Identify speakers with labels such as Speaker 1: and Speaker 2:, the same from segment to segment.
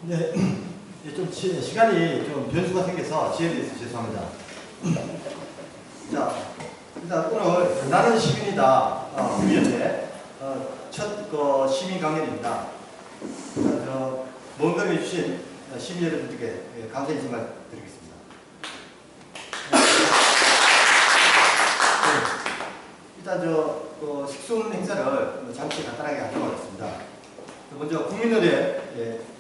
Speaker 1: 네.
Speaker 2: 네, 좀 시간이 좀 변수가 생겨서 지연돼서 죄송합니다. 자, 일단 오늘 나는 시민이다 위원회 첫 시민 강연입니다. 먼 걸음해 주신 시민 여러분들께 감사 인사말 드리겠습니다. 일단 식순 행사를 잠시 간단하게 하도록 하겠습니다. 먼저 국민노래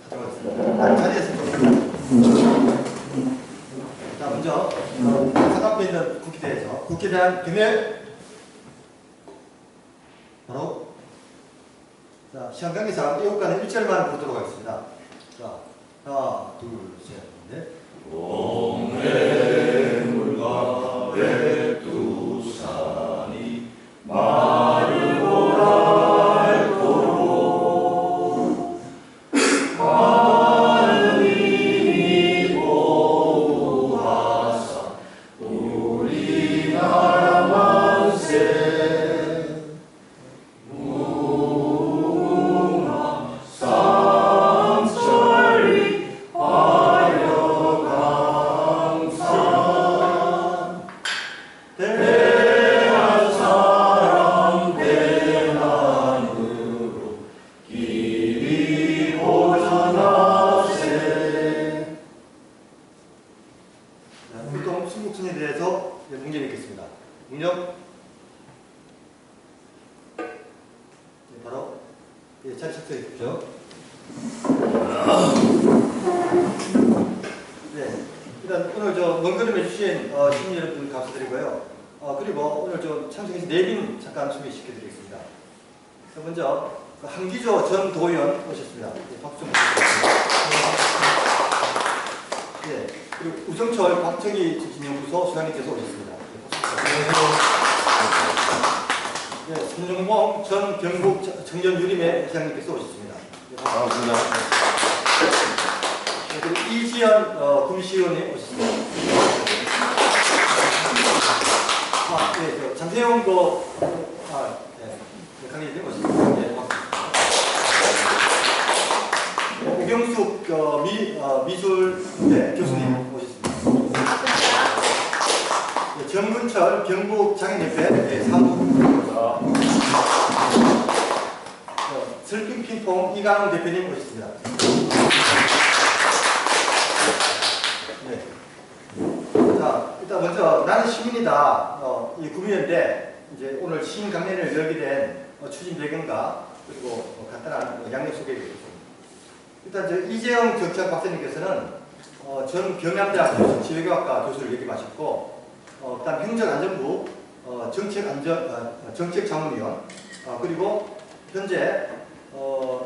Speaker 2: 하도록 하겠습니다. 자리에서 좀. 자, 먼저 사각부에 있는 국기대에서 국기에 대한 경례. 바로 자, 시간 관계상 애국가는 1절만 부르도록 하겠습니다. 자, 하나, 둘, 셋, 넷.
Speaker 3: 동해물과 백두산이 마르고 닳도록 하느님이 보호하사 우리나라 만세 무궁화 삼천리 화려강산 대한 사랑 대난으로 길이 보전하세.
Speaker 2: 활동 순국선에 대해서 문제 읽겠습니다. 문역. 바로 자리 착수해 주십시오. 네, 일단 오늘 먼 걸음 해주신 시민 여러분 감사드리고요. 그리고 오늘 참석해주신 내빈 잠깐 소개시켜드리겠습니다. 먼저 한기조 전 도의원 오셨습니다. 박수 좀 부탁드립니다. 네, 그리고 우성철 박정희 정신연구소 소장님께서 오셨습니다. 네, 손정봉 전 경북 청년유림회 회장님께서 오셨습니다.
Speaker 3: 반갑습니다.
Speaker 2: 네, 그리고 이지연 구시의원님 오셨습니다. 네, 장세용도 강의님 오셨습니다. 네, 반갑습니다. 우경숙 미술대 교수님 오셨습니다. 네, 정문철 경북 장애인협회 사무 슬픈 핑퐁 이강훈 대표님 오셨습니다. 네. 자, 일단 먼저 나는 시민이다. 이 구미연대 이제 오늘 시민 강연을 열게 된 추진 배경과 그리고 간단한 양력 소개해드리겠습니다. 일단 이재영 정치학 박사님께서는 전 경남대학교 정치외교학과 교수를 역임하셨고, 그다음 행정안전부 정책자문위원, 그리고 현재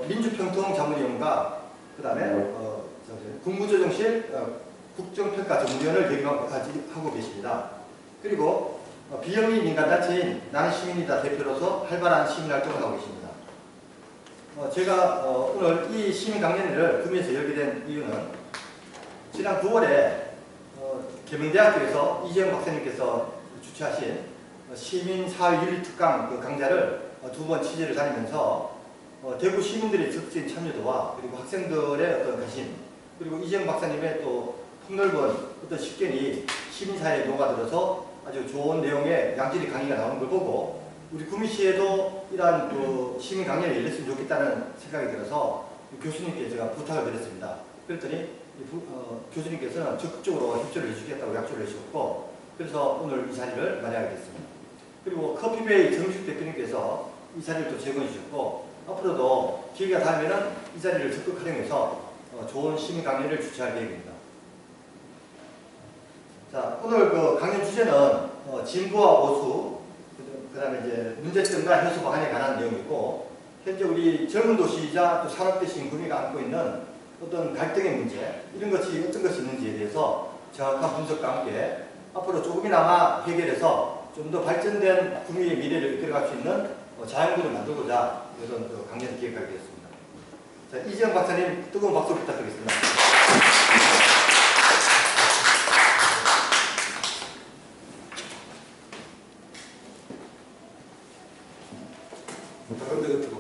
Speaker 2: 민주평통 자문위원과 그다음에 국무조정실 국정평가 전문위원을 역임하고 계십니다. 그리고 비영리 민간단체인 나는 시민이다 대표로서 활발한 시민활동을 하고 계십니다. 제가 오늘 이 시민 강연회를 구미에서 열게 된 이유는 지난 9월에 계명대학교에서 이재영 박사님께서 주최하신 시민사회윤리특강 강좌를 2번 취재를 다니면서 대구 시민들의 적극적인 참여도와 그리고 학생들의 어떤 관심, 그리고 이재영 박사님의 또 폭넓은 어떤 식견이 시민사회에 녹아들어서 아주 좋은 내용의 양질의 강의가 나오는 걸 보고 우리 구미시에도 이러한 시민 강연을 열렸으면 좋겠다는 생각이 들어서 교수님께 제가 부탁을 드렸습니다. 그랬더니 교수님께서는 적극적으로 협조를 해주겠다고 약조를 해주셨고, 그래서 오늘 이 자리를 마련하게 됐습니다. 그리고 커피베이 정식 대표님께서 이 자리를 또 제공해 주셨고, 앞으로도 기회가 닿으면 이 자리를 적극 활용해서 좋은 시민 강연을 주최할 계획입니다. 자, 오늘 강연 주제는 진보와 보수, 그 다음에 이제 문제점과 해소 방안에 관한 내용이고, 현재 우리 젊은 도시이자 또 산업대신 구미가 안고 있는 어떤 갈등의 문제, 이런 것이 어떤 것이 있는지에 대해서 정확한 분석과 함께 앞으로 조금이나마 해결해서 좀 더 발전된 구미의 미래를 이끌어갈 수 있는 자양구를 만들고자 이런 강연을 기획하게 되었습니다. 자, 이재영 박사님 뜨거운 박수 부탁드리겠습니다.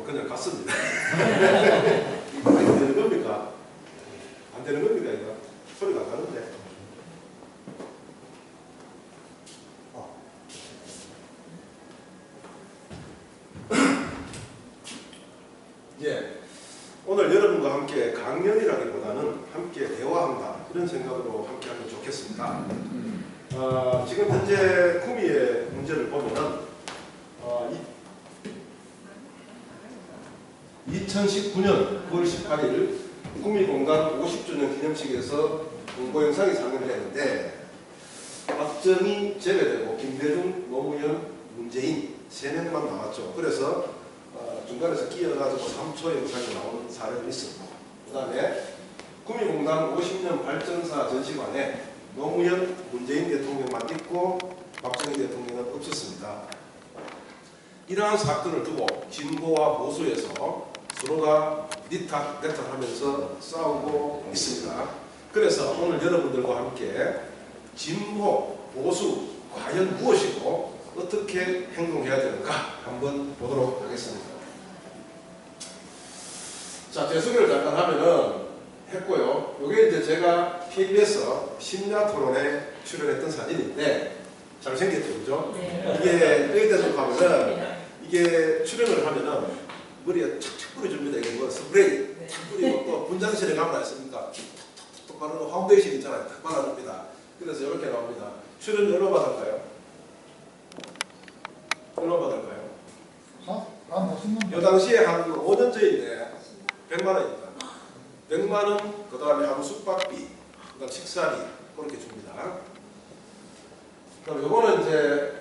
Speaker 1: 그냥 갔습니다. 이거 안 되는 겁니까? 안 되는 겁니까 이거? 소리가 안 나는데. 예, 오늘 여러분과 함께 강연이라기보다는 함께 대화한다 이런 생각으로 함께 하면 좋겠습니다. 지금 현재 구미의 문제를 보면은 2019년 9월 18일 구미공단 50주년 기념식에서 공보 영상이 상영을 했는데 박정희 제외되고 김대중, 노무현, 문재인 3명만 나왔죠. 그래서 중간에서 끼어가지고 3초 영상이 나오는 사례도 있었고, 그 다음에 구미공단 50년 발전사 전시관에 노무현, 문재인 대통령만 있고 박정희 대통령은 없었습니다. 이러한 사건을 두고 진보와 보수에서 서로가 니탁내탁하면서 싸우고 있습니다. 그래서 오늘 여러분들과 함께 진보, 보수 과연 무엇이고 어떻게 행동해야 되는가 한번 보도록 하겠습니다. 자, 제 소개를 잠깐 하면은 했고요. 이게 이제 제가 KBS 심야 토론에 출연했던 사진인데 잘생겼죠, 그죠?
Speaker 4: 네.
Speaker 1: 이게 여기 대해서 가면은 이게 출연을 하면은 머리에 착착 뿌려줍니다. 이게 뭐 스프레이 착 뿌리고 또 분장실에 가면 알습니까? 톡톡톡 바르는 파운데이션 있잖아요. 탁 발라줍니다. 그래서 이렇게 나옵니다. 출연 얼마 받을까요? 얼마 받을까요? 이 당시에 한 5년 전인데 100만 원입니다. 100만 원, 그 다음에 하루 숙박비, 그 다음 식사비 그렇게 줍니다. 그럼 요거는 이제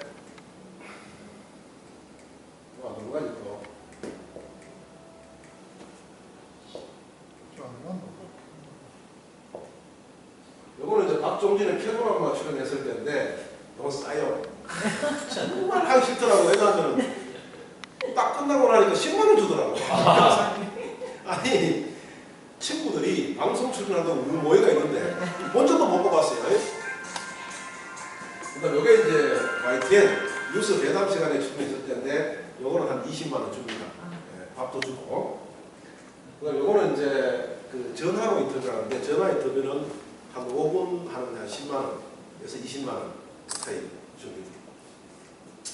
Speaker 1: 누가 있고 요거는 이제 박종진의 캐노라마 출연했을 때인데 요건 싸요. 정말 하기 싫더라고. 왜냐하면 딱 끝나고 나니까 10만 원 주더라고. 아니 친구들이 방송 출연한다고 우리 모의가 있는데 먼저도 못 뽑았어요. 그다음 요게 이제 YTN 뉴스 대담 시간에 출연했을 때인데 요거는 한 20만 원 줍니다. 네, 밥도 주고. 그다음 요거는 이제 그 전화로 인터뷰를 하는데 전화 인터뷰는 한 5분 하는데 한 10만 원에서 20만 원 사이 줍니다.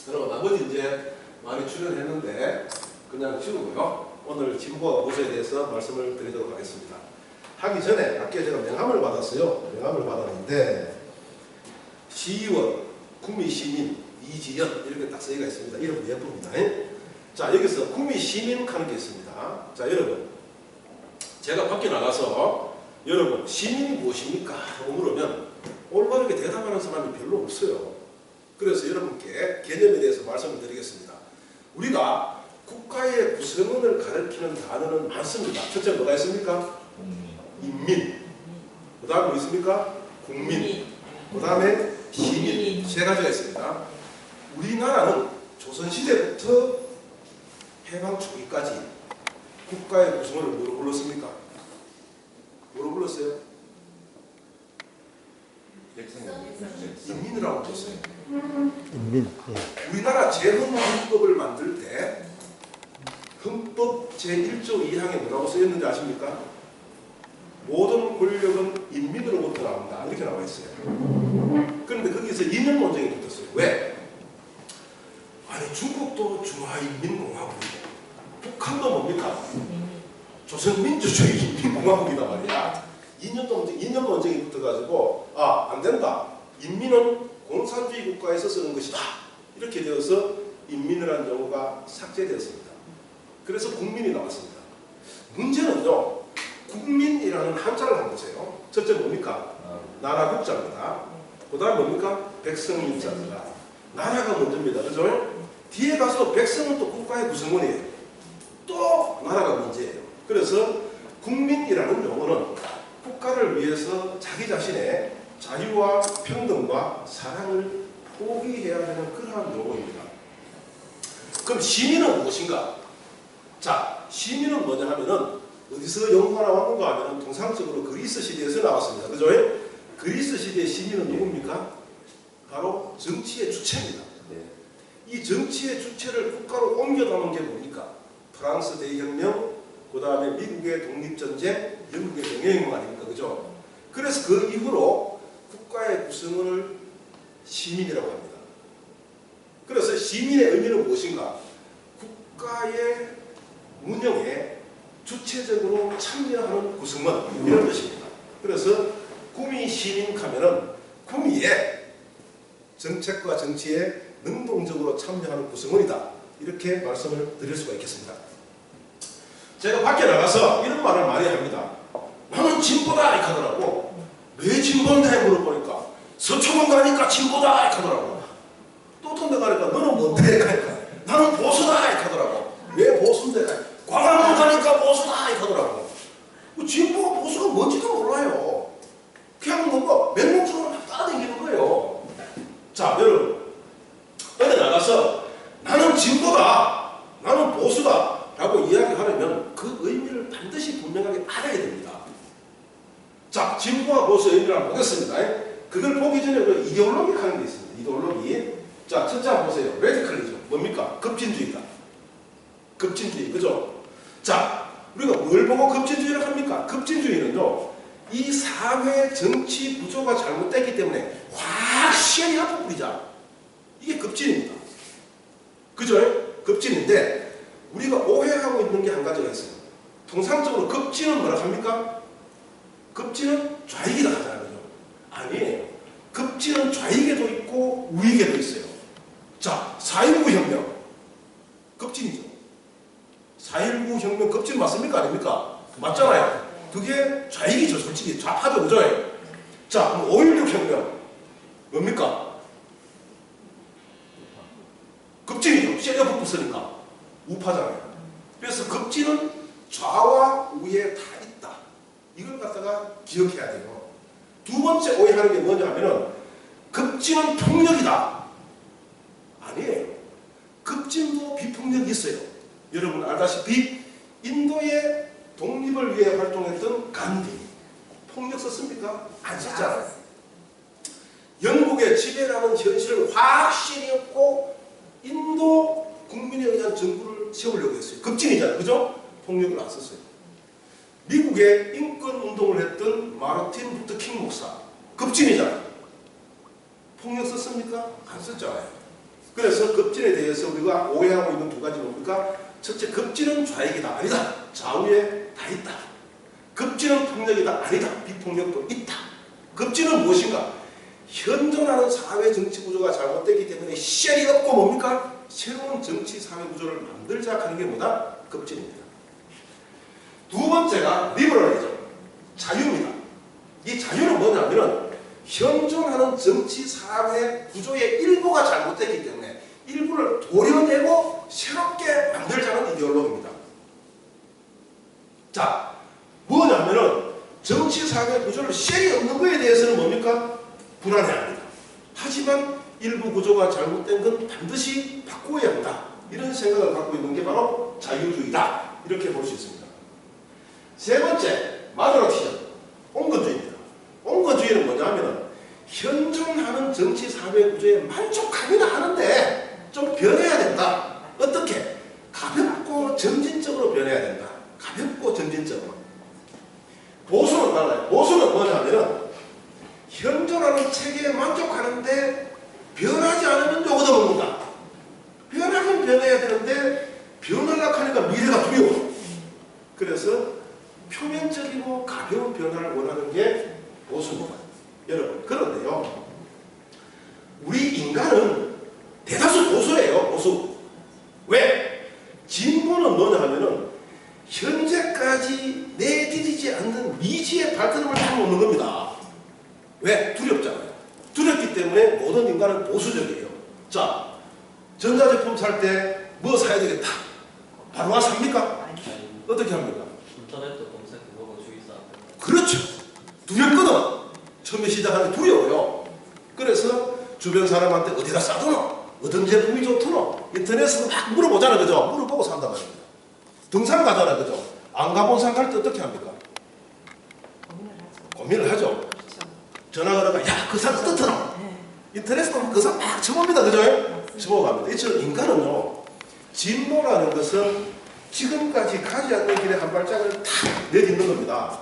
Speaker 1: 그리고 나머지 이제 많이 출연했는데 그냥 지우고요. 오늘 진보와 보수에 대해서 말씀을 드리도록 하겠습니다. 하기 전에 아까 제가 명함을 받았어요. 명함을 받았는데 시의원, 구미시민, 이지연 이렇게 딱 써있가 있습니다. 이름도 예쁩니다. 자, 여기서 구미시민 하는 게 있습니다. 자, 여러분 제가 밖에 나가서 여러분 시민이 무엇입니까? 하고 물으면 올바르게 대답하는 사람이 별로 없어요. 그래서 여러분께 개념에 대해서 말씀을 드리겠습니다. 우리가 국가의 구성원을 가리키는 단어는 많습니다. 첫째 뭐가 있습니까? 인민. 그 다음에 뭐 있습니까? 국민. 그 다음에 시민. 세 가지가 있습니다. 우리나라는 조선시대부터 해방 초기까지 국가의 구성원을 뭐로 불렀습니까? 뭐로 불렀어요? 인민이라고 불렀어요.
Speaker 2: 인민.
Speaker 1: 우리나라 재헌헌법을 만들 때 헌법 제1조 2항에 뭐라고 쓰였는지 아십니까? 모든 권력은 인민으로부터 나온다. 이렇게 나와 있어요. 그런데 거기서 이념 논쟁이 붙었어요. 왜? 아니 중국도 중화인민공화국이고 북한도 뭡니까? 조선민주주의 인민공화국이다 말이야. 이념 논쟁이 붙어가지고 안 된다. 인민은 공산주의 국가에서 쓰는 것이다. 이렇게 되어서 인민이라는 용어가 삭제되었습니다. 그래서 국민이 나왔습니다. 문제는요. 국민이라는 한자를 한번 보세요. 첫째 뭡니까? 나라 국자입니다. 그 다음 뭡니까? 백성민자입니다. 나라가 먼저입니다. 그죠? 뒤에 가서 백성은 또 국가의 구성원이에요. 또 나라가 문제예요. 그래서 국민이라는 용어는 국가를 위해서 자기 자신의 자유와 평등과 사랑을 포기해야 되는 그러한 용어입니다. 그럼 시민은 무엇인가? 자, 시민은 뭐냐 하면은 어디서 용어가 나왔는가 하면은 통상적으로 그리스 시대에서 나왔습니다. 그죠? 그리스 시대의 시민은 누굽니까? 바로 정치의 주체입니다. 이 정치의 주체를 국가로 옮겨 담은 게 뭡니까? 프랑스 대혁명, 그 다음에 미국의 독립전쟁, 영국의 명예혁명 아닙니까? 그죠? 그래서 그 이후로 국가의 구성을 시민이라고 합니다. 그래서 시민의 의미는 무엇인가? 국가의 운영에 주체적으로 참여하는 구성원, 이런 뜻입니다. 그래서 구미 시민하면은 구미에 정책과 정치에 능동적으로 참여하는 구성원이다. 이렇게 말씀을 드릴 수가 있겠습니다. 제가 밖에 나가서 이런 말을 많이 합니다. 나는 진보다 이렇게 하더라고. 왜 진보인데 물어보니까 서초동 가니까 진보다 이렇게 하더라고. 또 어떤 데 가니까 너는 뭔데 이렇게 하니까 나는 보수다 이렇게 하더라고. 왜 보수인데? 광화문 가니까 보수다 이렇게 하더라고. 진보가 보수가 뭔지도 몰라요. 그냥 뭔가 맹목적으로 막 따라다니는 거예요. 자, 여러분, 어디 나가서 나는 진보다, 나는 보수다 라고 이야기하려면 그 의미를 반드시 분명하게 알아야 됩니다. 자, 진보와 보수의 의미를 한번 보겠습니다. 그걸 보기 전에 그 이데올로기 하는 게 있습니다. 이데올로기. 자, 첫째 한번 보세요. 레디컬리즘. 뭡니까? 급진주의다. 급진주의. 그죠? 자, 우리가 뭘 보고 급진주의를 합니까? 급진주의는요, 이 사회 정치 구조가 잘못됐기 때문에 확실히 앞으로 뿌리자. 이게 급진입니다. 그죠? 급진인데 우리가 오해하고 있는 게 한 가지가 있어요. 통상적으로 급진은 뭐라 합니까? 급진은 좌익이다 하잖아요. 그죠? 아니에요. 급진은 좌익에도 있고 우익에도 있어요. 자, 4.19 혁명. 급진이죠. 4.19 혁명 급진 맞습니까? 아닙니까? 맞잖아요. 그게 좌익이죠. 솔직히 좌파죠. 그죠? 자, 5.16 혁명. 뭡니까? 급진이죠. 쉐리가 붙었으니까. 우파잖아요. 그래서 급진은 좌와 우에 다 있다. 이걸 갖다가 기억해야 돼요. 두 번째 오해하는 게 뭐냐 하면은 급진은 폭력이다. 아니에요. 급진도 비폭력이 있어요. 여러분 알다시피 인도의 독립을 위해 활동했던 간디 폭력 썼습니까? 안 썼잖아요. 영국의 지배라는 현실을 확실히 없고 인도 국민에 의한 정부를 세우려고 했어요. 급진이잖아요. 그죠? 폭력을 안 썼어요. 미국의 인권 운동을 했던 마르틴 루터 킹 목사 급진이잖아요. 폭력 썼습니까? 안 썼잖아요. 그래서 급진에 대해서 우리가 오해하고 있는 두 가지 뭡니까? 첫째, 급진은 좌익이다. 아니다. 좌우에 다 있다. 급진은 폭력이다. 아니다. 비폭력도 있다. 급진은 무엇인가? 현존하는 사회 정치 구조가 잘못됐기 때문에 쉘이 없고 뭡니까? 새로운 정치 사회 구조를 만들자 하는 게 뭐다? 급진입니다. 두 번째가 리버럴리즘, 자유입니다. 이 자유는 뭐냐면 현존하는 정치 사회 구조의 일부가 잘못됐기 때문에 일부를 도려내고 새롭게 만들자는 이데올로기입니다. 자, 뭐냐면은 정치 사회 구조를 쉘이 없는 거에 대해서는 뭡니까? 불안해합니다. 하지만 일부 구조가 잘못된 건 반드시 바꿔야 한다. 이런 생각을 갖고 있는 게 바로 자유주의다. 이렇게 볼 수 있습니다. 세 번째, 마조라티즘, 온건주의입니다. 온건주의는 뭐냐면 현존하는 정치 사회 구조에 만족하기는 하는데 좀 변해야 된다. 어떻게? 가볍고 점진적으로 변해야 된다. 가볍고 점진적으로. 보수는 달라요. 보수는 뭐냐면 현존하는 체계에 만족하는데 변하지 않으면 얻어먹는다. 변하긴 변해야 되는데 변하려고 하니까 미래가 두려워. 그래서 표면적이고 가벼운 변화를 원하는 게 보수입니다. 여러분, 그런데요, 우리 인간은 대다수 보수예요. 보수. 왜? 진보는 뭐냐 하면은 현재까지 내디디지 않는 미지의 발걸음을 다 놓는 겁니다. 왜? 두렵잖아요. 두렵기 때문에 모든 인간은 보수적이에요. 자, 전자제품 살 때 뭐 사야 되겠다. 바로 와 삽니까? 어떻게 합니까?
Speaker 4: 인터넷도 검색해보고 주의사항.
Speaker 1: 그렇죠. 두렵거든. 처음에 시작하는 게 두려워요. 그래서 주변 사람한테 어디다 싸두노? 어떤 제품이 좋더노? 인터넷에서 막 물어보잖아. 그죠? 물어보고 산단 말입니다. 등산 가잖아. 그죠? 안 가본 산 갈 때 어떻게 합니까? 고민을 하죠.
Speaker 5: 그렇죠.
Speaker 1: 전화 걸어가, 야, 그 산 어떻더노?
Speaker 5: 네.
Speaker 1: 인터넷에서 그 산 막 쳐봅니다. 그죠? 쳐보고 갑니다. 이처럼 인간은요, 진보라는 것은 지금까지 가지 않는 길에 한 발짝을 탁 내딛는 겁니다.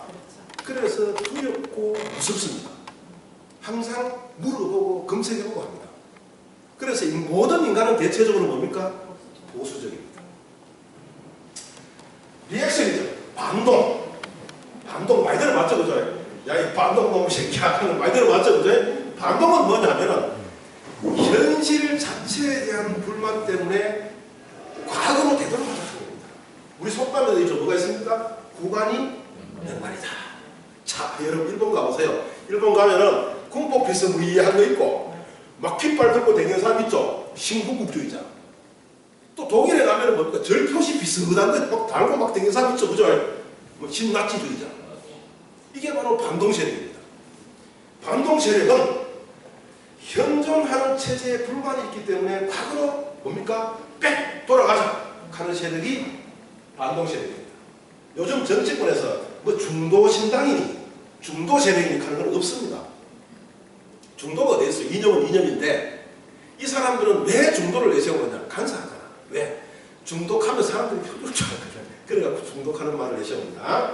Speaker 1: 그래서 두렵고 무섭습니다. 항상 물어보고 검색해보고 합니다. 그래서 이 모든 인간은 대체적으로 뭡니까? 보수적입니다. 리액션이죠. 반동. 반동 많이 들어봤죠, 그죠? 야, 이 반동 놈의 새끼야 하는 많이 들어봤죠, 그죠? 반동은 뭐냐면은 현실 자체에 대한 불만 때문에 과거로 되돌아가는 겁니다. 우리 속담에도 있죠. 뭐가 있습니까? 구간이 연관이다. 자, 여러분 일본 가보세요. 일본 가면은 군복 비스무리한 거 있고 막 깃발 들고 다니는 사람 있죠. 신군국주의자. 또 독일에 가면은 뭡니까? 절표시 비슷한 거 달고 막 다니는 사람 있죠. 그죠? 뭐 신나치주의자. 이게 바로 반동 세력입니다. 반동 세력은 현존하는 체제에 불만이 있기 때문에 과거로 뭡니까? 빽 돌아가자 하는 세력이 반동 세력입니다. 요즘 정치권에서 뭐 중도 신당이니 중도 세력이니 하는 건 없습니다. 중도가 어디 있어요? 이념은 이념인데 이 사람들은 왜 중도를 내세우느냐? 간사하잖아. 왜? 중독하면 사람들이 편들 줄 알거든. 그래갖고 중독하는 말을 내세웁니다.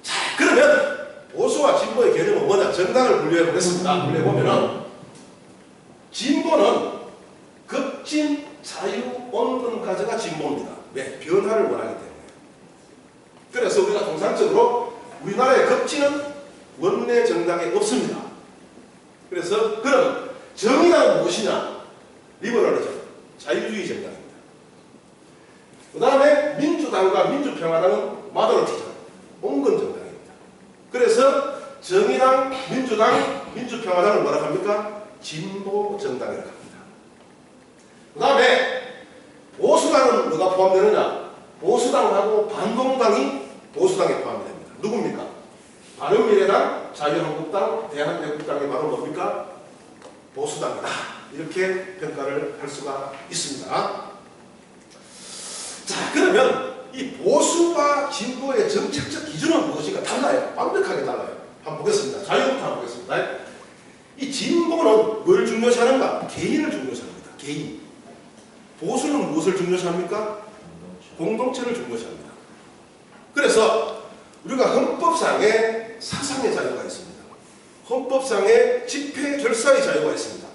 Speaker 1: 자, 그러면 보수와 진보의 개념은 뭐냐? 정당을 분류해 보겠습니다. 분류해 보면은 진보는 급진 자유 온건 가져가 진보입니다. 왜? 변화를 원하기 때문에. 그래서 우리가 통상적으로 우리나라의 급진은 원내 정당에 없습니다. 그래서 그럼 정의당은 무엇이냐? 리버럴이죠. 자유주의 정당입니다. 그 다음에 민주당과 민주평화당은 마더러티죠. 온건 정당입니다. 그래서 정의당, 민주당, 민주평화당을 뭐라 합니까? 진보 정당이라고 합니다. 그 다음에 보수당은 뭐가 포함되느냐? 보수당하고 반동당이 보수당에 포함이 됩니다. 누굽니까? 바른미래당, 자유한국당, 대한민국당이 바로 뭡니까? 보수당이다. 이렇게 평가를 할 수가 있습니다. 자, 그러면 이 보수와 진보의 정책적 기준은 무엇인가? 달라요. 완벽하게 달라요. 한번 보겠습니다. 자유부터 한번 보겠습니다. 이 진보는 뭘 중요시하는가? 개인을 중요시합니다. 개인. 보수는 무엇을 중요시합니까? 공동체를 중요시합니다. 그래서 우리가 헌법상에 사상의 자유가 있습니다. 헌법상에 집회 결사의 자유가 있습니다.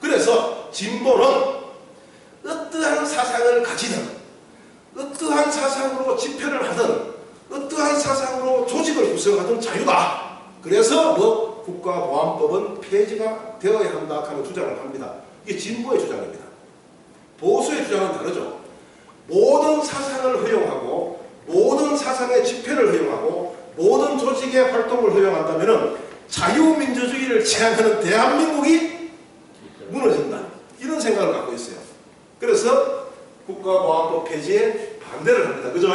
Speaker 1: 그래서 진보는 어떠한 사상을 가지든 어떠한 사상으로 집회를 하든 어떠한 사상으로 조직을 구성하든 자유다. 그래서 뭐 국가보안법은 폐지가 되어야 한다 하는 주장을 합니다. 이게 진보의 주장입니다. 보수의 주장은 다르죠. 모든 사상을 허용하고 모든 사상의 집회를 허용하고 모든 조직의 활동을 허용한다면 자유민주주의를 지향하는 대한민국이 무너진다. 이런 생각을 갖고 있어요. 그래서 국가보안법 폐지에 반대를 합니다. 그죠?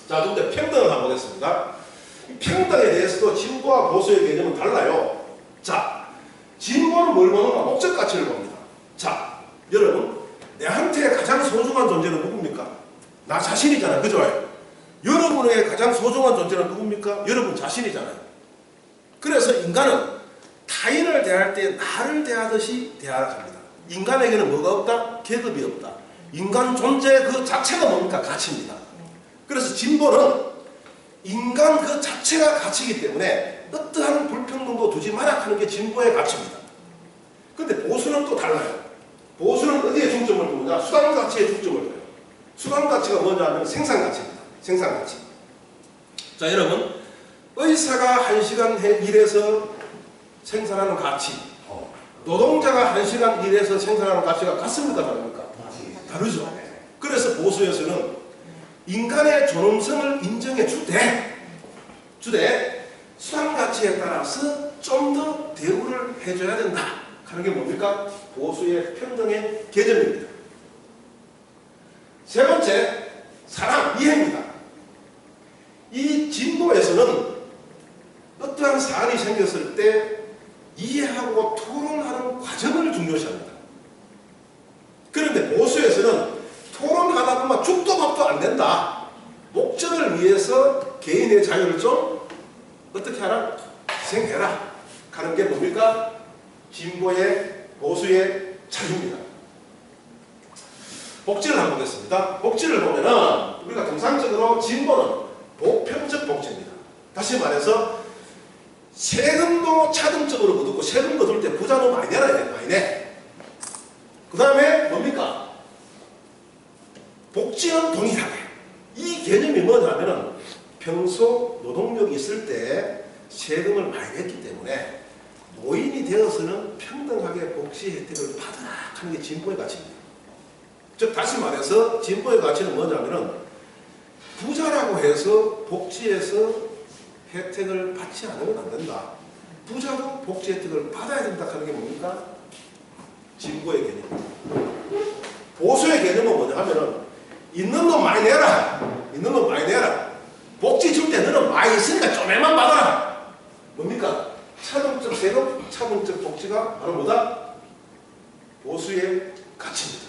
Speaker 1: 자, 좀 더 평등을 한번 보겠습니다. 평등에 대해서도 진보와 보수의 개념은 달라요. 자, 진보는 뭘 보는가? 목적 가치를 봅니다. 자, 여러분, 내한테 가장 소중한 존재는 누굽니까? 나 자신이잖아요. 그죠? 여러분에게 가장 소중한 존재는 누굽니까? 여러분 자신이잖아요. 그래서 인간은 타인을 대할 때 나를 대하듯이 대하랍니다. 인간에게는 뭐가 없다? 계급이 없다. 인간 존재 그 자체가 뭡니까? 가치입니다. 그래서 진보는 인간 그 자체가 가치이기 때문에 어떠한 불평등도 두지 마라 하는 게 진보의 가치입니다. 그런데 보수는 또 달라요. 보수는 어디에 중점을 두느냐? 수단 가치에 중점을 둬요. 수단 가치가 뭐냐면 생산 가치입니다. 생산 가치. 자, 여러분, 의사가 1시간 일해서 생산하는 가치, 노동자가 1시간 일해서 생산하는 가치가 같습니까? 다릅니까? 다르죠. 그래서 보수에서는 인간의 존엄성을 인정해 주되 수단 가치에 따라서 좀 더 대우를 해줘야 된다 하는 게 뭡니까? 보수의 평등의 개념입니다. 세 번째, 사랑, 이해입니다. 이 진보에서는 어떠한 사안이 생겼을 때 이해하고 토론하는 과정을 중요시합니다. 그런데 보수에서는 토론하다 보면 죽도 밥도 안 된다. 목적을 위해서 개인의 자유를 좀 어떻게 하라? 희생해라 하는 게 뭡니까? 진보의 보수의 자유입니다. 복지를 한번 보겠습니다. 복지를 보면은 우리가 통상적으로 진보는 보편적 복지입니다. 다시 말해서 세금도 차등적으로 거두고 세금 거둘 때 부자도 많이 내라 이래, 많이 내. 그 다음에 뭡니까? 복지는 동일하게. 이 개념이 뭐냐면은 평소 노동력이 있을 때 세금을 많이 냈기 때문에 노인이 되어서는 평등하게 복지 혜택을 받으라 하는 게 진보의 가치입니다. 즉 다시 말해서 진보의 가치는 뭐냐면은 부자라고 해서 복지에서 혜택을 받지 않으면 안 된다. 부자도 복지 혜택을 받아야 된다 하는 게 뭡니까? 진보의 개념입니다. 보수의 개념은 뭐냐 하면은 있는 돈 많이 내라. 있는 돈 많이 내라. 복지 줄 때 너는 많이 있으니까 좀만 받아라. 뭡니까? 차등적 세금, 차등적 복지가 바로 뭐다? 보수의 가치입니다.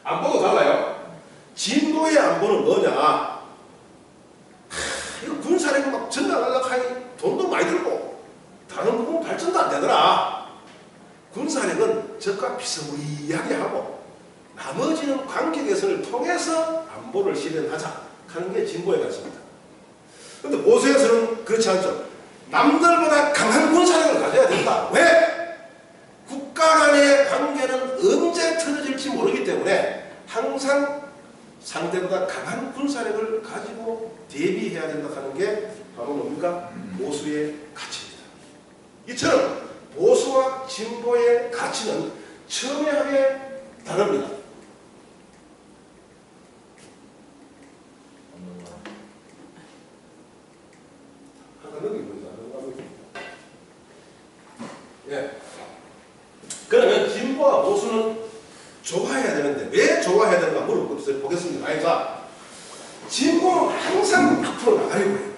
Speaker 1: 안보도 달라요. 진보의 안보는 뭐냐? 이거 군사력이 막 전달하려고 하니 돈도 많이 들고 다른 부분 발전도 안 되더라. 군사력은 적과 비스무리하게 하고 나머지는 관계 개선을 통해서 안보를 실현하자 하는 게 진보의 가치입니다. 그런데 보수에서는 그렇지 않죠. 남들보다 강한 군사력을 가져야 된다. 왜? 국가 간의 관계는 언제 틀어질지 모르기 때문에 항상 상대보다 강한 군사력을 가지고 대비해야 된다 하는 게 바로 뭡니까? 보수의 가치입니다. 이처럼 보수와 진보의 가치는 첨예하게 다릅니다. 예. 그러면 진보와 보수는 좋아해야 되는데 왜 좋아해야 되는가 물어보겠습니다. 아니, 자, 진보는 항상 앞으로 나가려고 해요.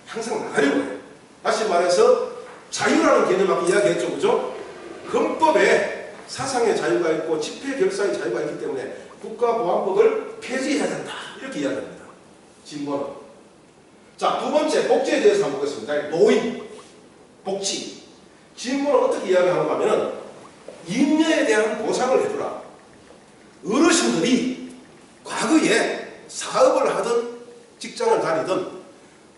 Speaker 1: 항상 나가려고 해요. 다시 말해서 자유라는 개념 아까 이야기했죠, 그죠? 헌법에 사상의 자유가 있고 집회 결사의 자유가 있기 때문에 국가보안법을 폐지해야 된다 이렇게 이야기합니다. 진보는. 자, 두 번째 복지에 대해서 한번 보겠습니다. 노인, 복지. 진보는 어떻게 이야기하는가 하면은 임녀에 대한 보상을 해주라. 어르신들이 과거에 사업을 하든 직장을 다니든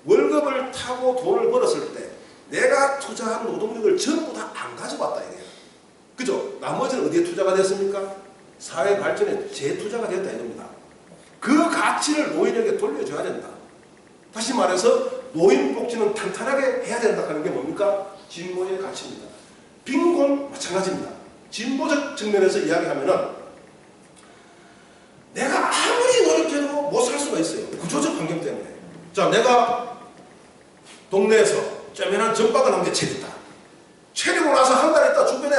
Speaker 1: 월급을 타고 돈을 벌었을 때 내가 투자한 노동력을 전부 다 안 가져왔다 이거예요. 그죠? 나머지는 어디에 투자가 됐습니까? 사회 발전에 재투자가 됐다 이겁니다. 그 가치를 노인에게 돌려줘야 된다. 다시 말해서 노인 복지는 탄탄하게 해야 된다 하는 게 뭡니까? 진보의 가치입니다. 빈곤 마찬가지입니다. 진보적 측면에서 이야기하면은 내가 아무리 노력해도 못 살 수가 있어요. 구조적 환경 때문에. 자, 내가 동네에서 쩌면한 전박을 한 개 채렸다. 채리고 나서 한 달 있다 주변에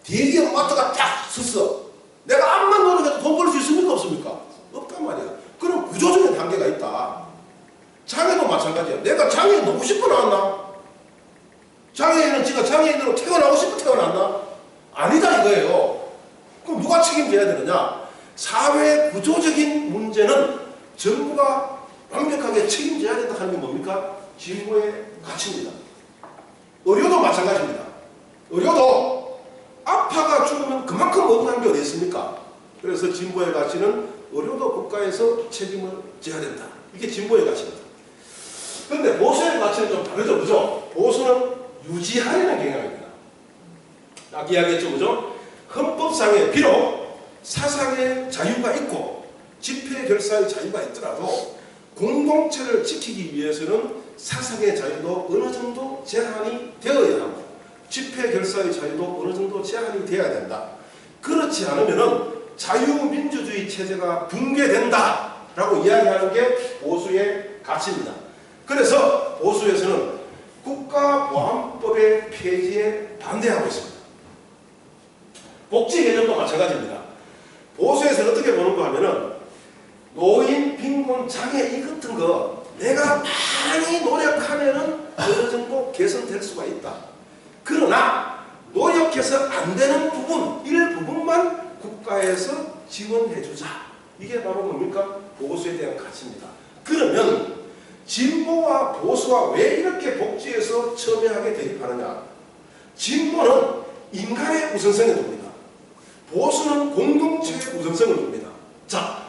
Speaker 1: 대기업 마트가 쫙 섰어. 내가 암만 노력해도 돈 벌 수 있습니까? 없습니까? 없단 말이야. 그럼 구조적인 한계가 있다. 장애도 마찬가지야. 내가 장애 너무 싶어 나왔나? 장애인은 지가 장애인으로 태어나고 싶어 태어났나? 아니다 이거예요. 그럼 누가 책임져야 되느냐? 사회 구조적인 문제는 정부가 완벽하게 책임져야 된다 하는 게 뭡니까? 진보의 가치입니다. 의료도 마찬가지입니다. 의료도 아파가 죽으면 그만큼 억울한 게 어디 있습니까? 그래서 진보의 가치는 의료도 국가에서 책임을 져야 된다. 이게 진보의 가치입니다. 그런데 보수의 가치는 좀 다르죠, 그죠? 보수는 유지하려는 경향입니다. 아까 이야기했죠, 그죠? 헌법상에 비록 사상의 자유가 있고 집회 결사의 자유가 있더라도 공동체를 지키기 위해서는 사상의 자유도 어느 정도 제한이 되어야 하고 집회 결사의 자유도 어느 정도 제한이 되어야 된다. 그렇지 않으면은 자유민주주의 체제가 붕괴된다라고 이야기하는 게 보수의 가치입니다. 그래서 보수에서는 국가보안법의 폐지에 반대하고 있습니다. 복지 개념도 마찬가지입니다. 보수에서는 어떻게 보는가 하면은 노인, 빈곤, 장애 이 같은 거 내가 많이 노력하면은 어느 정도 개선될 수가 있다. 그러나 노력해서 안 되는 부분, 일부분만 국가에서 지원해주자. 이게 바로 뭡니까? 보수에 대한 가치입니다. 그러면 진보와 보수와 왜 이렇게 복지에서 첨예하게 대립하느냐? 진보는 인간의 우선성이 돕니다. 보수는 공동체의 우선성을 둡니다. 자,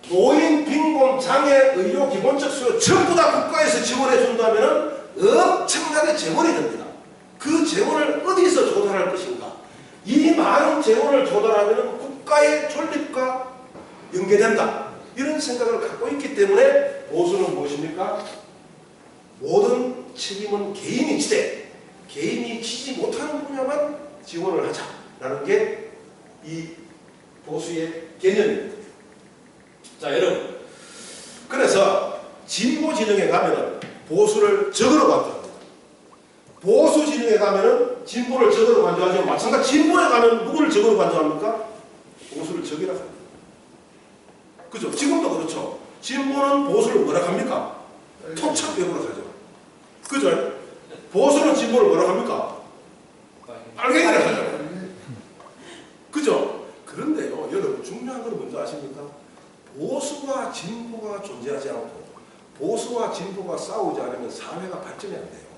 Speaker 1: 노인, 빈곤, 장애, 의료, 기본적 수요 전부 다 국가에서 지원해 준다면 엄청나게 재원이 됩니다. 그 재원을 어디서 조달할 것인가? 이 많은 재원을 조달하면 국가의 존립과 연계된다. 이런 생각을 갖고 있기 때문에 보수는 무엇입니까? 모든 책임은 개인이 지되 개인이 지지 못하는 분야만 지원을 하자라는 게 이 보수의 개념입니다. 자, 여러분, 그래서 진보 진영에 가면은 보수를 적으로 간주합니다. 보수 진영에 가면은 진보를 적으로 간주하지만 마찬가지 진보에 가면 누구를 적으로 간주합니까? 보수를 적이라 합니다. 그죠? 지금도 그렇죠. 진보는 보수를 뭐라 합니까? 토착배우라 하죠. 그죠? 보수는 진보를 뭐라 합니까? 빨갱이라 하죠. 그죠? 그런데요, 여러분, 중요한 건 뭔지 아십니까? 보수와 진보가 존재하지 않고 보수와 진보가 싸우지 않으면 사회가 발전이 안 돼요.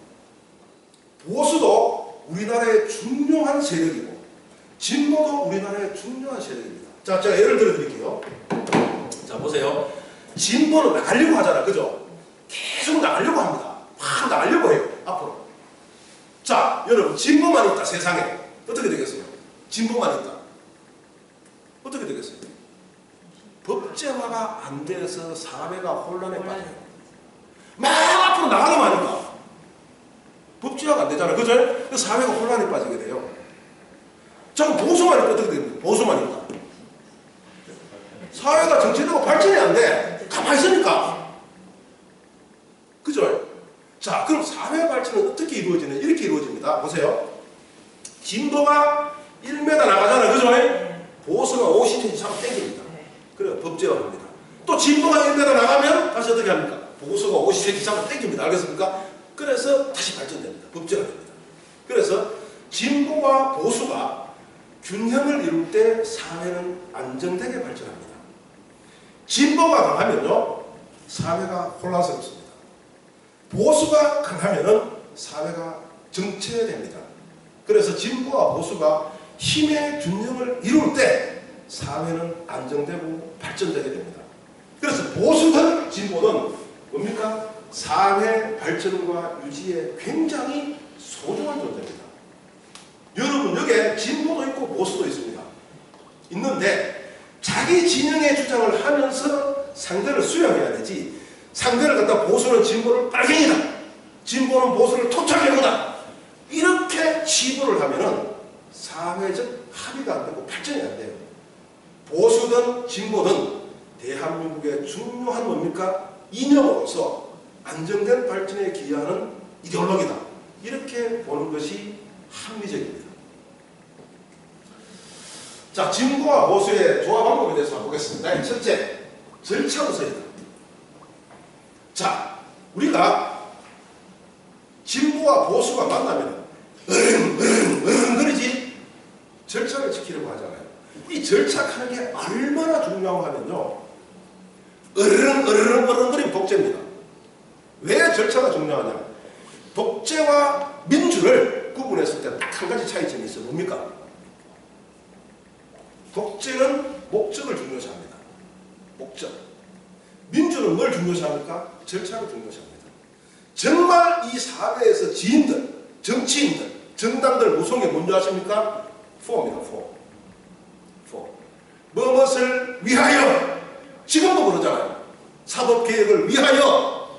Speaker 1: 보수도 우리나라의 중요한 세력이고 진보도 우리나라의 중요한 세력입니다. 자, 제가 예를 들어 드릴게요. 자, 보세요. 진보는 나가려고 하잖아. 그죠? 계속 나가려고 합니다. 막 나가려고 해요. 앞으로. 자, 여러분, 진보만 있다, 세상에. 어떻게 되겠어요? 진보만 있다. 어떻게 되겠어요? 법제화가 안 돼서 사회가 혼란에 빠져요. 막 앞으로 나가려면 하니까. 법제화가 안 되잖아요. 그죠? 그래서 사회가 혼란에 빠지게 돼요. 자, 보수만 있다. 어떻게 됩니까? 보수만 있다. 사회가 정치적으로 발전이 안 돼. 가만히 있으니까. 그죠? 자, 그럼 사회 발전은 어떻게 이루어지냐? 이렇게 이루어집니다. 보세요. 진보가 1m 나가잖아요. 그죠? 보수가 50cm 이상 땡깁니다. 그래요. 법제화합니다. 또 진보가 1m 나가면 다시 어떻게 합니까? 보수가 50cm 이상 땡깁니다. 알겠습니까? 그래서 다시 발전됩니다. 법제화됩니다. 그래서 진보와 보수가 균형을 이룰 때 사회는 안정되게 발전합니다. 진보가 강하면요, 사회가 혼란스럽습니다. 보수가 강하면은 사회가 정체됩니다. 그래서 진보와 보수가 힘의 균형을 이룰 때 사회는 안정되고 발전되게 됩니다. 그래서 보수든 진보든 뭡니까? 사회 발전과 유지에 굉장히 소중한 존재입니다. 여러분, 여기에 진보도 있고 보수도 있습니다. 있는데 자기 진영의 주장을 하면서 상대를 수용해야 되지, 상대를 갖다 보수는 진보를 빨갱이다, 진보는 보수를 토착해보다 이렇게 치부를 하면은 사회적 합의가 안 되고 발전이 안 돼요. 보수든 진보든 대한민국의 중요한 뭡니까? 이념으로서 안정된 발전에 기여하는 이데올로기다. 이렇게 보는 것이 합리적입니다. 자, 진보와 보수의 조화 방법에 대해서 한번 보겠습니다. 첫째, 절차 우선이다. 자, 우리가 진보와 보수가 만나면 으릉거리지 절차를 지키려고 하잖아요. 이 절차하는 게 얼마나 중요하냐면요, 으르렁거리면 독재입니다. 왜 절차가 중요하냐? 독재와 민주를 구분했을 때 딱 한 가지 차이점이 있어요. 뭡니까? 독재는 목적을 중요시합니다. 목적. 민주는 뭘 중요시합니까? 절차를 중요시합니다. 정말 이 사회에서 지인들, 정치인들, 정당들 무성에 뭔지 아십니까? for입니다. for. 무엇을 위하여. 지금도 그러잖아요. 사법개혁을 위하여.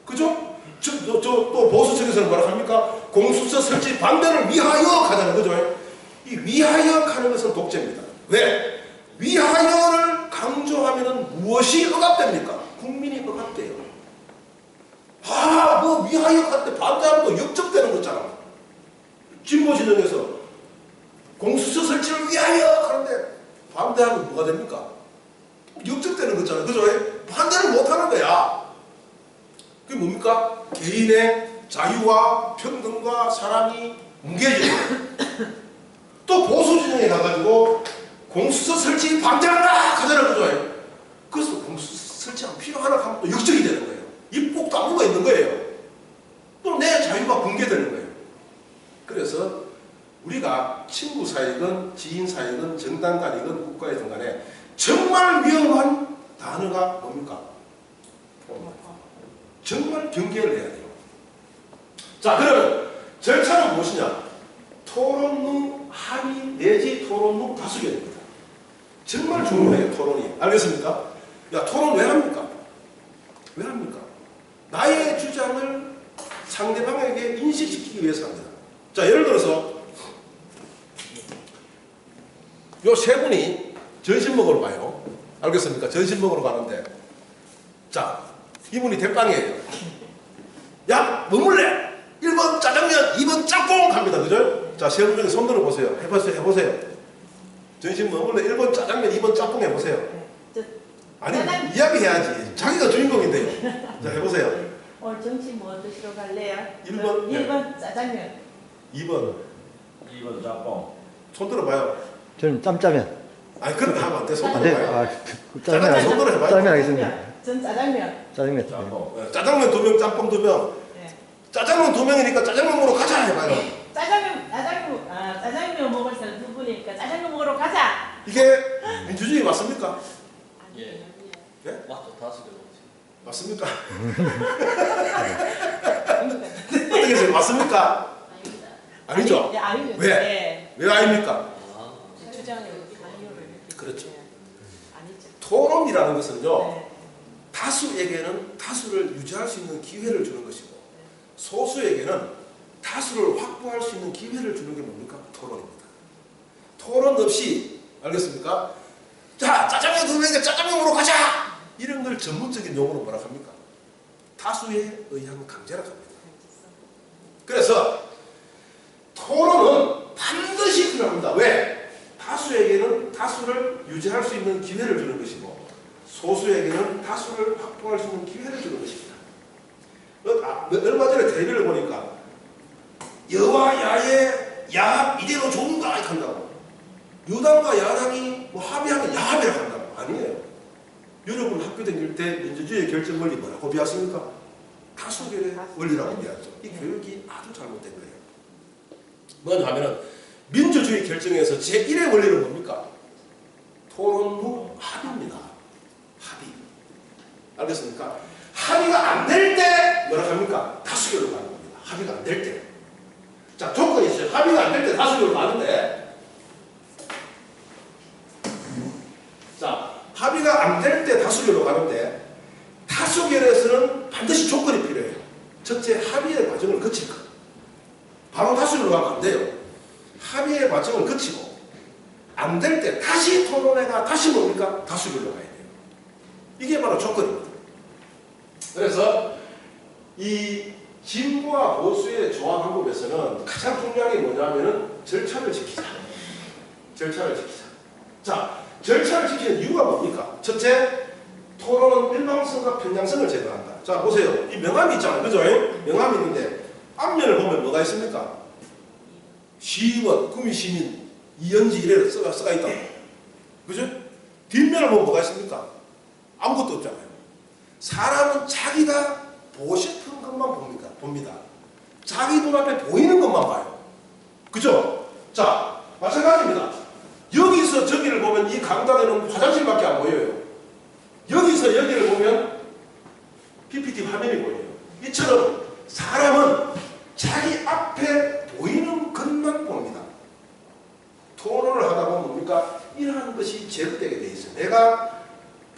Speaker 1: 그죠? 또 보수 측에서는 뭐라 합니까? 공수처 설치 반대를 위하여 하잖아요. 그죠? 이 위하여 하는 것은 독재입니다. 왜? 위하여를 강조하면 무엇이 억압됩니까? 국민이 억압돼요. 뭐 위하여 할 때 반대하면 또 역적되는 거잖아. 진보 진영에서 공수처 설치를 위하여 하는데 반대하면 뭐가 됩니까? 역적되는 거잖아요. 그죠? 반대를 못하는 거야. 그게 뭡니까? 개인의 자유와 평등과 사랑이 뭉개지고, 또 보수 진영에 가가지고 공수처 설치 반대한다 하잖아요. 그죠? 그래서 공수처 설치가 필요하나 하면 또 역적이 되는 거예요. 입국 당무가 있는 거예요. 또 내 자유가 붕괴되는 거예요. 그래서 우리가 우리가 친구 사이건 지인 사이건 정당 간이건 국가이든 간에 정말 위험한 단어가 뭡니까? 정말 경계를 해야 돼요. 자, 그럼 절차는 무엇이냐? 토론 후 합의 내지 토론 후 다수결입니다. 정말 중요해요, 토론이. 알겠습니까? 야, 토론 왜 합니까? 왜 합니까? 나의 주장을 상대방에게 인식시키기 위해서 합니다. 자, 예를 들어서 요 세 분이 점심 먹으러 가요. 알겠습니까? 점심 먹으러 가는데, 자, 이분이 대빵이에요. 야, 뭐 먹을래? 1번 짜장면, 2번 짬뽕 합니다. 그죠? 자, 세 분 중에 손 들어보세요. 해보세요. 점심 뭐 먹을래? 1번 짜장면, 2번 짬뽕 해보세요. 아니, 이야기해야지. 자기가 주인공인데요. 자, 해보세요.
Speaker 5: 점심 뭐 드시러 갈래요?
Speaker 1: 1번
Speaker 5: 짜장면.
Speaker 1: 2번
Speaker 3: 2번 짬뽕.
Speaker 1: 손 들어봐요.
Speaker 2: 저는 짬짜면.
Speaker 1: 아니, 그렇게 하면 안 돼. 손
Speaker 2: 안 돼.
Speaker 1: 들어봐요.
Speaker 2: 짜장면
Speaker 1: 손 들어 해봐요.
Speaker 2: 짜장면 하겠습니다.
Speaker 5: 전 짜장면.
Speaker 2: 짜장면.
Speaker 3: 짬뽕.
Speaker 1: 짜장면 2명, 짬뽕 2명.
Speaker 5: 네.
Speaker 1: 짜장면 2명이니까 짜장면 먹으러 가자 해봐요.
Speaker 5: 짜장면 먹을 사람 두 분이니까 짜장면 먹으러 가자.
Speaker 1: 이게 민주주의 맞습니까?
Speaker 4: 예.
Speaker 1: 예?
Speaker 4: 맞죠. 다수결 원칙.
Speaker 1: 맞습니까? 어떻게 해요? 맞습니까? 아니죠?
Speaker 5: 네, 아니죠.
Speaker 1: 왜?
Speaker 5: 네.
Speaker 1: 왜 아닙니까?
Speaker 4: 아,
Speaker 5: 주장을 강요를.
Speaker 1: 그렇죠.
Speaker 5: 아니죠.
Speaker 1: 토론이라는 것은요,
Speaker 5: 네.
Speaker 1: 다수에게는 다수를 유지할 수 있는 기회를 주는 것이고, 소수에게는 다수를 확보할 수 있는 기회를 주는 게 뭡니까? 토론입니다. 토론 없이, 알겠습니까? 자, 짜장면 2명에 짜장면으로 가자! 이런 걸 전문적인 용어로 뭐라 합니까? 다수에 의한 강제라고 합니다. 그래서 토론은 반드시 필요합니다. 왜? 다수에게는 다수를 유지할 수 있는 기회를 주는 것이고, 소수에게는 다수를 확보할 수 있는 기회를 주는 것입니다. 얼마 전에 텔레비를 보니까 여와 야의 야합 이대로 좋은가 이렇게 한다고. 여당과 야당이 뭐 합의하면 야합이라고 한다고. 아니에요. 여러분 학교 다닐 때 민주주의 결정 원리 뭐라고 배웠습니까? 다수결의 원리라고 배웠죠. 이 교육이 아주 잘못된 거예요. 뭐냐 하면은 민주주의 결정에서 제1의 원리는 뭡니까? 토론 후 합의입니다. 합의. 알겠습니까? 합의가 안 될 때 뭐라고 합니까? 다수결로 가는 겁니다. 합의가 안 될 때. 자, 조건이 있어요. 합의가 안 될 때 다수결로 가는데, 자, 합의가 안 될 때 다수결로 가는데, 다수결에서는 반드시 조건이 필요해요. 첫째, 합의의 과정을 거칠 것. 바로 다수결로 가면 안 돼요. 합의의 과정을 거치고, 안 될 때 다시 토론회가 다시 뭡니까? 다수결로 가야 돼요. 이게 바로 조건입니다. 그래서 이 진보와 보수의 조화 방법에서는 가장 중요한 게 뭐냐면은 절차를 지키자. 절차를 지키자. 자, 절차를 지키는 이유가 뭡니까? 첫째, 토론은 일방성과 편향성을 제거한다. 자, 보세요. 이 명함이 있잖아요. 그죠? 명함이 있는데 앞면을 보면 뭐가 있습니까? 시의원, 구미시민, 이현지 이래로 써가 있다. 그죠? 뒷면을 보면 뭐가 있습니까? 아무것도 없잖아요. 사람은 자기가 보고 싶은 것만 봅니다. 자기 눈앞에 보이는 것만 봐요. 그죠? 자, 마찬가지입니다. 여기서 저기를 보면 이 강단에는 화장실밖에 안 보여요. 여기서 여기를 보면 PPT 화면이 보여요. 이처럼 사람은 자기 앞에 보이는 것만 봅니다. 토론을 하다 보면 뭡니까? 이러한 것이 제거되게 돼 있어요. 내가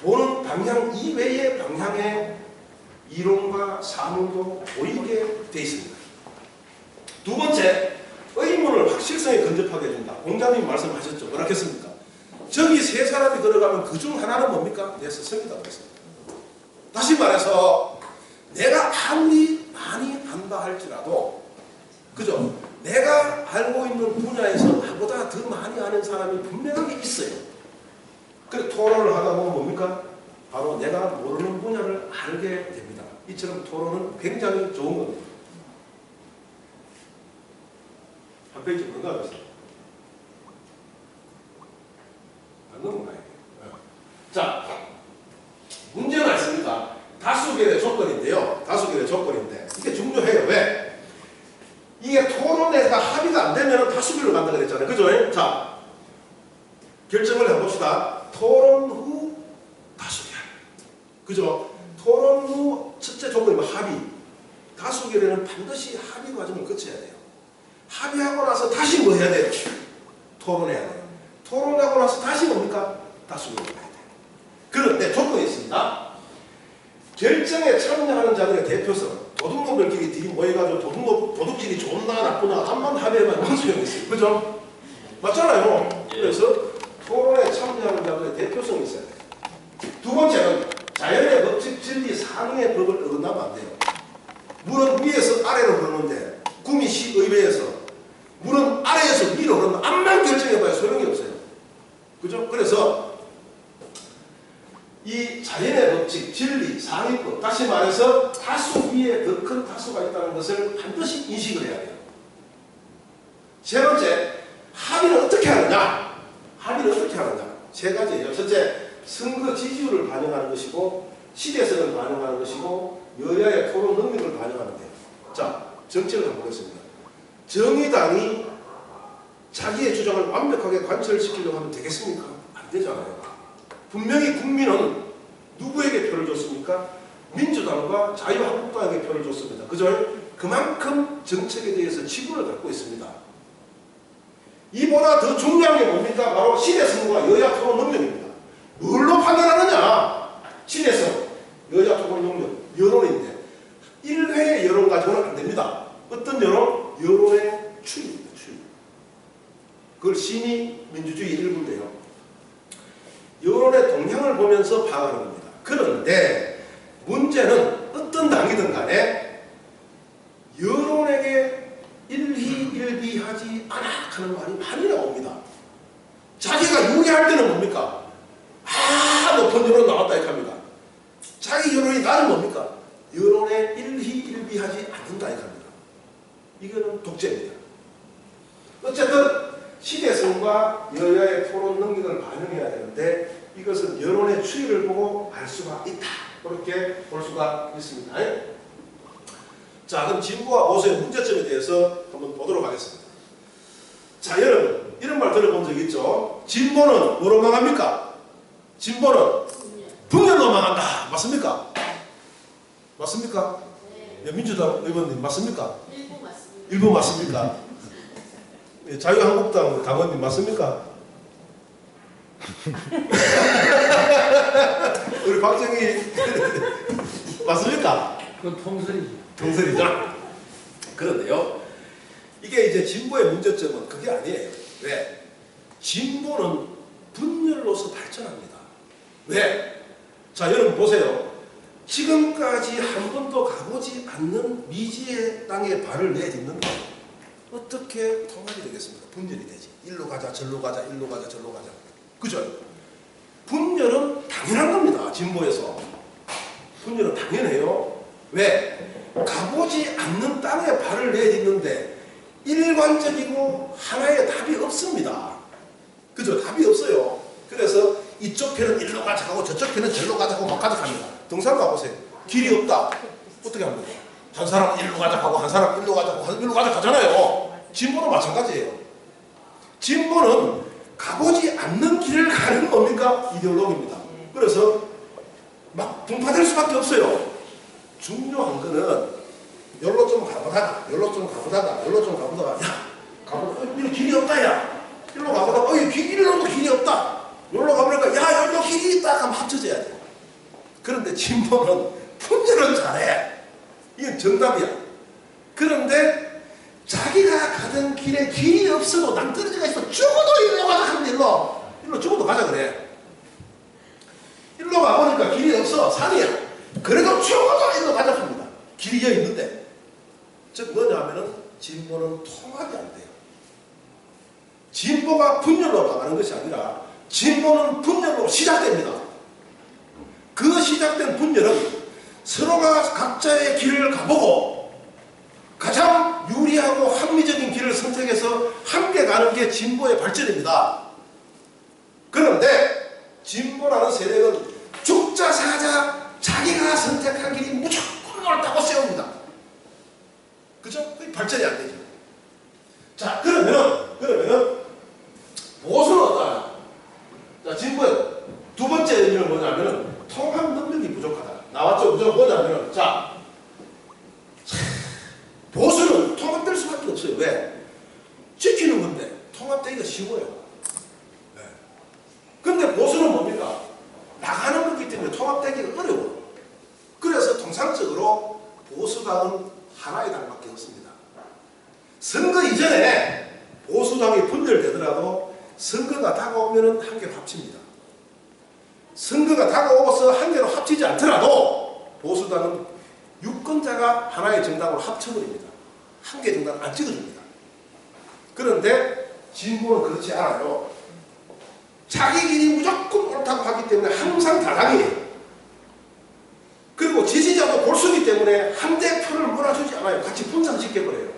Speaker 1: 보는 방향 이외의 방향의 이론과 사물도 보이게 돼 있습니다. 두 번째, 의문을 확실성에 근접하게 해준다. 공자님 말씀하셨죠. 뭐라 했습니까? 저기 세 사람이 들어가면 그 중 하나는 뭡니까? 내 스승이다 그랬습니다. 다시 말해서 내가 아무리 많이 안다 할지라도, 그죠? 내가 알고 있는 분야에서 나보다 더 많이 아는 사람이 분명하게 있어요. 그래서 토론을 하다 보면 뭡니까? 바로 내가 모르는 분야를 알게 됩니다. 이처럼 토론은 굉장히 좋은 겁니다. 한 페이지 넘어가겠습니다. 안 넘어가야 돼요. 자, 문제가 있습니다. 다수결의 조건인데요. 다수결의 조건인데 이게 중요해요. 왜? 이게 토론회가 합의가 안 되면 다수결로 간다 그랬죠. 그랬잖아요. 그죠? 자, 결정을 해봅시다. 토론 후 다수결. 그죠? 토론 후 첫째 조건이 뭐 합의. 다수결에는 반드시 합의 과정을 거쳐야 돼요. 합의하고 나서 다시 뭐 해야 돼요? 토론해야 돼요. 토론하고 나서 다시 뭡니까? 다수결을 해야 돼요. 그런데 조건이 있습니다. 결정에 참여하는 자들의 대표성, 도둑놈들끼리 모여가지고 도둑질이 좋나 나쁘나 암만 합의해봐야 뭔 소용이 있어요. 그죠? 맞잖아요. 그래서 토론에 참여하는 자들의 대표성이 있어야 돼요. 두 번째는 자연의 법칙, 진리, 상의 법을 어긋나면 안 돼요. 물은 위에서 아래로 흐르는데 구미 시의회에서 물은 아래에서 위로 흐르면 암만 결정해봐야 소용이 없어요. 그죠? 그래서 이 자연의 법칙, 진리, 상위법, 다시 말해서 다수 위에 더 큰 다수가 있다는 것을 반드시 인식을 해야 돼요. 세 번째, 합의는 어떻게 하느냐? 합의는 어떻게 하느냐? 세 가지예요. 첫째, 선거 지지율을 반영하는 것이고 시대성을 반영하는 것이고 여야의 토론 능력을 반영하는 거예요. 자, 정책을 한번 보겠습니다. 정의당이 자기의 주장을 완벽하게 관철시키려고 하면 되겠습니까? 안 되잖아요. 분명히 국민은 누구에게 표를 줬습니까? 민주당과 자유한국당에게 표를 줬습니다. 그죠? 그만큼 정책에 대해서 지분을 갖고 있습니다. 이보다 더 중요한 게 뭡니까? 바로 시대성과 여야 토론 능력입니다. 뭘로 판단하느냐? 시대성, 여야 토론 능력, 여론인데 1회의 여론 가지고는 안 됩니다. 어떤 여론? 여론의 추이입니다. 추이. 그걸 신이 민주주의 일부인데요. 여론의 동향을 보면서 파악하는 겁니다. 그런데 문제는 어떤 당이든 간에 여론에게 일희일비하지 않아 하는 말이 많이 나옵니다. 자기가 유리할 때는 뭡니까? 높은 여론 나왔다 이렇게 합니다. 자기 여론이 나는 뭡니까? 여론에 일희일비하지 않는다 이렇게 합니다. 이거는 독재입니다. 어쨌든 시대성과 여야의 토론 능력을 반영해야 되는데 이것은 여론의 추이를 보고 알 수가 있다. 그렇게 볼 수가 있습니다. 자, 그럼 진보와 보수의 문제점에 대해서 한번 보도록 하겠습니다. 자, 여러분 이런 말 들어본 적 있죠? 진보는 뭐로 망합니까? 진보는 분열로 망한다. 맞습니까? 맞습니까? 네. 민주당 의원님 맞습니까?
Speaker 5: 일부 맞습니다.
Speaker 1: 일부 맞습니까? 자유한국당 당원님 맞습니까? 우리 박정희 맞습니까?
Speaker 3: 그건 통설이지.
Speaker 1: 통설이죠. 그런데요, 이게 이제 진보의 문제점은 그게 아니에요. 왜? 진보는 분열로서 발전합니다. 왜? 자, 여러분 보세요. 지금까지 한 번도 가보지 않는 미지의 땅에 발을 내딛는다. 어떻게 통합이 되겠습니까? 분열이 되지. 일로 가자, 절로 가자, 일로 가자, 절로 가자. 그죠? 분열은 당연한 겁니다. 진보에서. 분열은 당연해요. 왜? 가보지 않는 땅에 발을 내딛는데 일관적이고 하나의 답이 없습니다. 그죠? 답이 없어요. 그래서 이쪽 편은 일로 가자고 저쪽 편은 절로 가자고 막 가자합니다. 등산 가보세요. 길이 없다. 어떻게 합니까? 한 사람은 일로 가자고 한 사람은 일로 가자고 한 일로 가자 가잖아요. 진보는 마찬가지예요. 진보는 가보지 않는 길을 가는 겁니까? 이데올로기입니다. 그래서 막 분파될 수밖에 없어요. 중요한 거는 여기로 좀 가보다가 여기로 좀 가보다가 여기로 좀 가보다가 야 가보다 여기 길이 없다 야 일로 가보다가 일로도 길이 없다 여기로 가보니까 야 여기도 길이 있다 하면 합쳐져야 돼. 그런데 진보는 분열은 잘해. 이건 정답이야. 그런데 자기가 가던 길에 길이 없어도 낭떠러지가 있어. 죽어도 일로 가자 하면 일로 죽어도 가자 그래. 일로 가보니까 길이 없어. 산이야. 그래도 죽어도 일로 가자 합니다. 길이 여기 있는데. 즉 뭐냐면은 진보는 통합이 안 돼요. 진보가 분열로 나가는 것이 아니라 진보는 분열로 시작됩니다. 그 시작된 분열은 서로가 각자의 길을 가보고 가장 유리하고 합리적인 길을 선택해서 함께 가는 게 진보의 발전입니다. 그런데 진보라는 세력은 죽자 사자 자기가 선택한 길이 무조건 옳다고 세웁니다. 그죠? 그게 발전이 안 되죠. 자, 그러면은 통합되기가 쉬워요. 네. 근데 보수는 뭡니까? 나가는 거기 때문에 통합되기가 어려워. 그래서 통상적으로 보수당은 하나의 당밖에 없습니다. 선거 이전에 보수당이 분열되더라도 선거가 다가오면 한 개로 합칩니다. 선거가 다가오고서 한 개로 합치지 않더라도 보수당은 유권자가 하나의 정당으로 합쳐버립니다. 한 개 정당 안 찍어줍니다. 그런데 진보는 그렇지 않아요. 자기끼리 무조건 옳다고 하기 때문에 항상 다당이에요. 그리고 지지자도 골수기 때문에 한 대 표를 몰아주지 않아요. 같이 분산시켜버려요.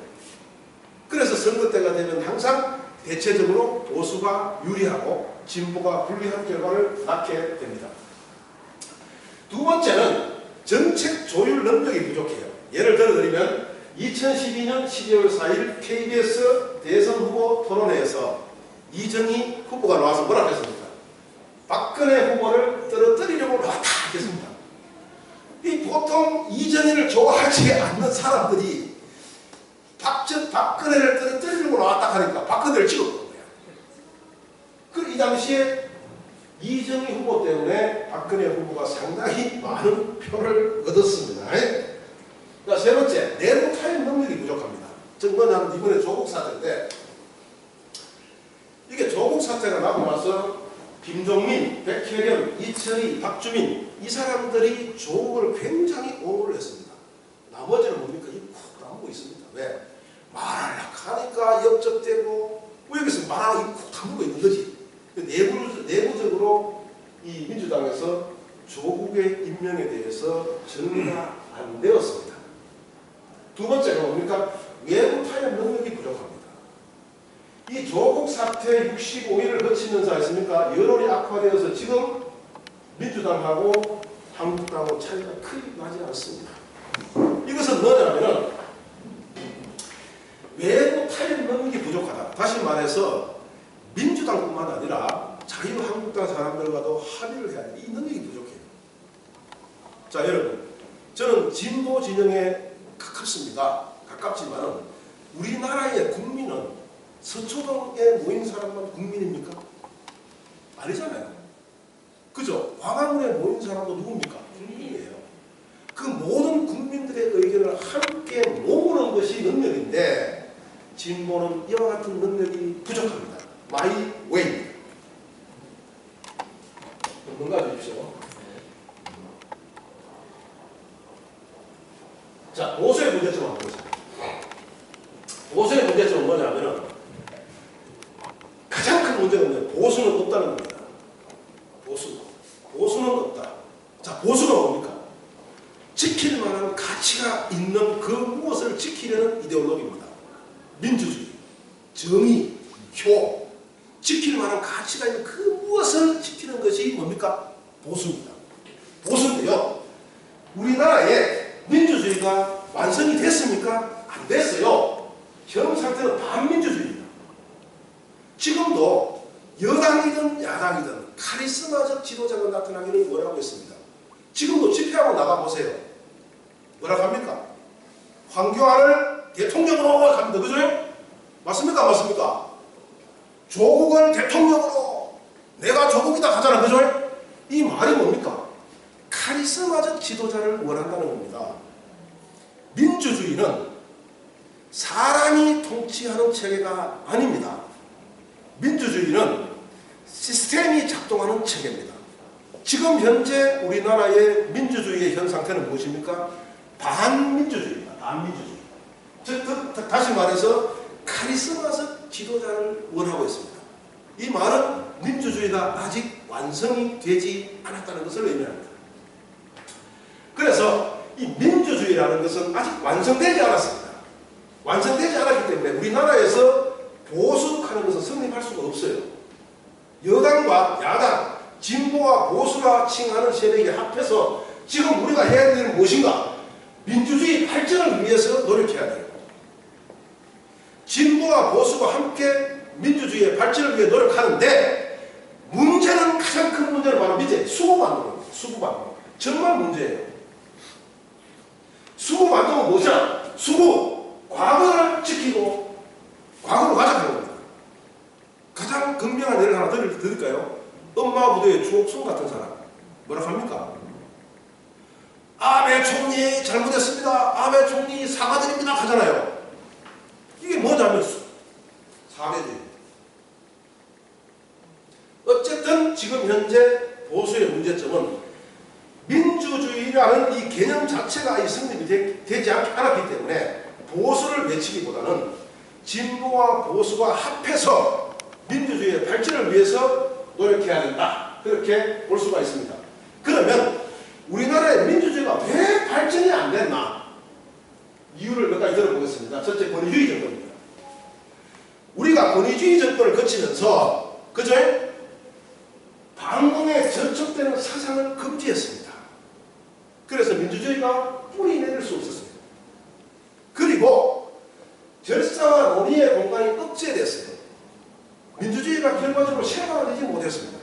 Speaker 1: 그래서 선거 때가 되면 항상 대체적으로 보수가 유리하고 진보가 불리한 결과를 낳게 됩니다. 두 번째는 정책 조율 능력이 부족해요. 예를 들어드리면 2012년 12월 4일 KBS 대선 후보 토론회에서 이정희 후보가 나와서 뭐라고 했습니까? 박근혜 후보를 떨어뜨리려고 나왔다 했습니다. 이 보통 이정희를 좋아하지 않는 사람들이 박근혜를 떨어뜨리려고 나왔다 하니까 박근혜를 찍어버린 거야. 그 이 당시에 이정희 후보 때문에 박근혜 후보가 상당히 많은 표를 얻었습니다. 자, 세 번째, 내부 타협 능력이 부족합니다. 즉 뭐냐면 이번에 조국 사태인데 이게 조국 사태가 나고 나서 김종민, 백혜련, 이철희, 박주민 이 사람들이 조국을 굉장히 옹호를 했습니다. 나머지는 뭡니까? 입 쿡 다물고 있습니다. 왜? 말하려고 하니까 역적되고 여기서 말하고 입 쿡 다물고 있는 거지. 내부적으로 이 민주당에서 조국의 임명에 대해서 정리가 안 되었습니다. 두 번째가 뭡니까? 외부 타협 능력이 부족합니다. 이 조국 사태 65일을 거치면서 했습니까? 여론이 악화되어서 지금 민주당하고 한국당하고 차이가 크게 나지 않습니다. 이것은 뭐냐면 외부 타협 능력이 부족하다. 다시 말해서 민주당뿐만 아니라 자유한국당 사람들과도 합의를 해야 돼. 이 능력이 부족해요. 자, 여러분, 저는 진보 진영에 가깝지만 우리나라의 국민은 서초동에 모인 사람만 국민입니까? 아니잖아요. 그죠? 광화문에 모인 사람도 누굽니까? 국민이에요. 그 모든 국민들의 의견을 함께 모으는 것이 능력인데 진보는 이와 같은 능력이 부족합니다. 마이 웨이. 넘어가 주십시오. 자, 보수의 문제점 한번 보세요. 보수의 문제점은 뭐냐면은 가장 큰 문제는 보수는 없다는 겁니다. 보수는 없다. 자, 보수가 뭡니까? 지킬 만한 가치가 있는 그 무엇을 지키려는 이데올로기입니다. 민주주의, 정의, 효, 지킬 만한 가치가 있는 그 무엇을 지키는 것이 뭡니까? 보수입니다. 보수인데요. 우리나라에 민주주의가 완성이 됐습니까? 안 됐어요. 현 상태는 반민주주의입니다. 지금도 여당이든 야당이든 카리스마적 지도자가 나타나기를 원하고 있습니다. 지금도 집회하고 나가보세요. 뭐라고 합니까? 황교안을 대통령으로 갑니다. 그죠? 맞습니까? 맞습니까? 조국을 대통령으로 내가 조국이다 하잖아. 그죠? 이 말이 뭡니까? 카리스마적 지도자를 원한다는 겁니다. 민주주의는 사람이 통치하는 체계가 아닙니다. 민주주의는 시스템이 작동하는 체계입니다. 지금 현재 우리나라의 민주주의의 현 상태는 무엇입니까? 반민주주의입니다. 반민주주의. 즉, 다시 말해서 카리스마적 지도자를 원하고 있습니다. 이 말은 민주주의가 아직 완성이 되지 않았다는 것을 의미합니다. 그래서 이 민주주의라는 것은 아직 완성되지 않았습니다. 완성되지 않았기 때문에 우리나라에서 보수하는 것은 성립할 수가 없어요. 여당과 야당, 진보와 보수가 칭하는 세력이 합해서 지금 우리가 해야 되는 것은 무엇인가? 민주주의 발전을 위해서 노력해야 돼요. 진보와 보수가 함께 민주주의의 발전을 위해 노력하는데 문제는 가장 큰 문제는 바로 밑에 수구반동입니다. 수구반동. 정말 문제예요. 수구반동은 뭐냐? 수구. 과거를 지키고 과거로 가져가는 겁니다. 극명한 예를 하나 드릴까요? 엄마 부대의 주옥순 같은 사람. 뭐라고 합니까? 아베 총리 잘못했습니다. 아베 총리 사과드립니다. 하잖아요. 이게 뭐냐면 사례입니다. 어쨌든 지금 현재 보수의 문제점은 민주주의라는 이 개념 자체가 이 성립이 되지 않았기 때문에 보수를 외치기보다는 진보와 보수가 합해서 민주주의의 발전을 위해서 노력해야 된다. 그렇게 볼 수가 있습니다. 그러면 우리나라의 민주주의가 왜 발전이 안 됐나? 이유를 몇 가지 들어보겠습니다. 첫째, 권위주의 정권입니다. 우리가 권위주의 정권을 거치면서 그죠? 반공에 저촉되는 사상을 금지했습니다. 그래서 민주주의가 뿌리 내릴 수 없었습니다. 그리고 절사와 논의의 공간이 억제됐어요. 민주주의가 결과적으로 실현되지 못했습니다.